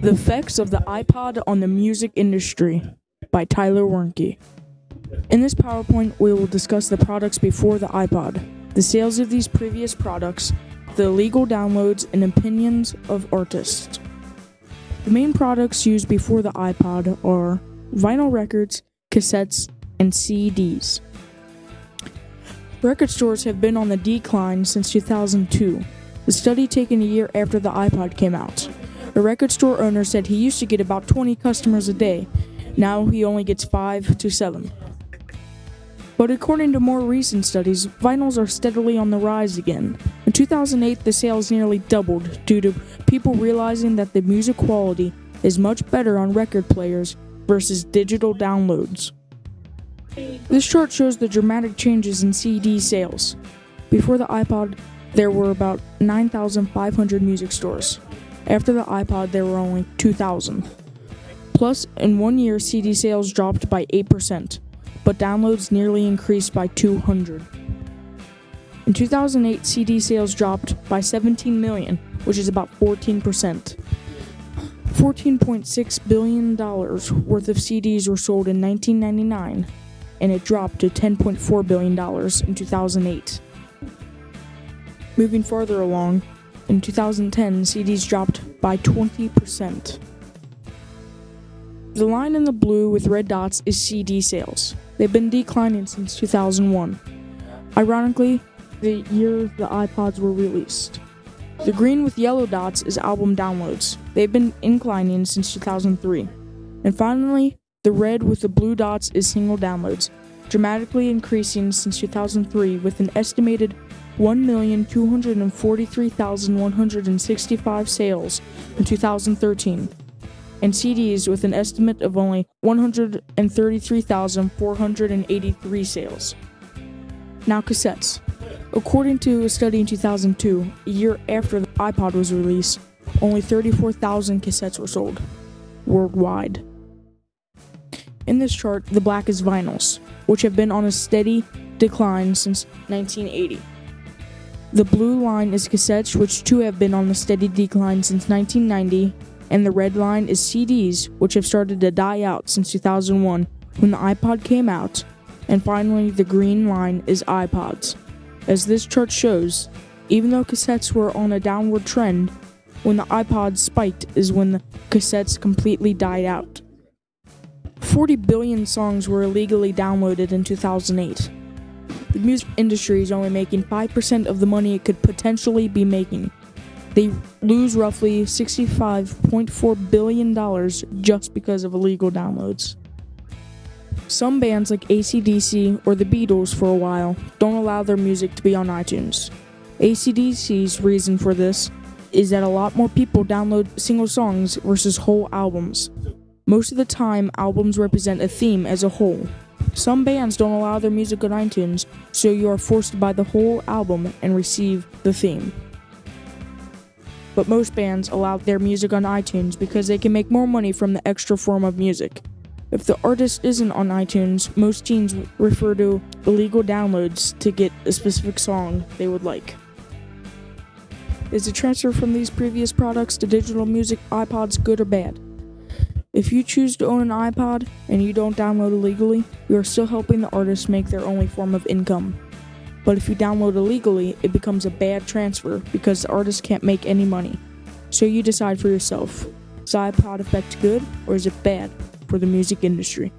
The Effects of the iPod on the Music Industry by Tyler Warnke. In this PowerPoint, we will discuss the products before the iPod, the sales of these previous products, the illegal downloads, and opinions of artists. The main products used before the iPod are vinyl records, cassettes, and CDs. Record stores have been on the decline since 2002, the study taken a year after the iPod came out. A record store owner said he used to get about 20 customers a day. Now he only gets 5 to 7. But according to more recent studies, vinyls are steadily on the rise again. In 2008, the sales nearly doubled due to people realizing that the music quality is much better on record players versus digital downloads. This chart shows the dramatic changes in CD sales. Before the iPod, there were about 9,500 music stores. After the iPod, there were only 2,000. Plus, in 1 year, CD sales dropped by 8%, but downloads nearly increased by 200. In 2008, CD sales dropped by 17 million, which is about 14%. $14.6 billion worth of CDs were sold in 1999, and it dropped to $10.4 billion in 2008. Moving farther along, in 2010, CDs dropped by 20%. The line in the blue with red dots is CD sales. They've been declining since 2001. Ironically, the year the iPods were released. The green with yellow dots is album downloads. They've been inclining since 2003. And finally, the red with the blue dots is single downloads, dramatically increasing since 2003 with an estimated 1,243,165 sales in 2013, and CDs with an estimate of only 133,483 sales. Now cassettes. According to a study in 2002, a year after the iPod was released, only 34,000 cassettes were sold worldwide. In this chart, the black is vinyls, which have been on a steady decline since 1980. The blue line is cassettes, which too have been on a steady decline since 1990, and the red line is CDs, which have started to die out since 2001 when the iPod came out, and finally the green line is iPods. As this chart shows, even though cassettes were on a downward trend, when the iPod spiked is when the cassettes completely died out. 40 billion songs were illegally downloaded in 2008. The music industry is only making 5% of the money it could potentially be making. They lose roughly $65.4 billion just because of illegal downloads. Some bands like AC/DC or the Beatles for a while don't allow their music to be on iTunes. AC/DC's reason for this is that a lot more people download single songs versus whole albums. Most of the time, albums represent a theme as a whole. Some bands don't allow their music on iTunes, so you are forced to buy the whole album and receive the theme. But most bands allow their music on iTunes because they can make more money from the extra form of music. If the artist isn't on iTunes, most teens refer to illegal downloads to get a specific song they would like. Is the transfer from these previous products to digital music iPods good or bad? If you choose to own an iPod and you don't download illegally, you are still helping the artist make their only form of income. But if you download illegally, it becomes a bad transfer because the artist can't make any money. So you decide for yourself, is the iPod effect good or is it bad for the music industry?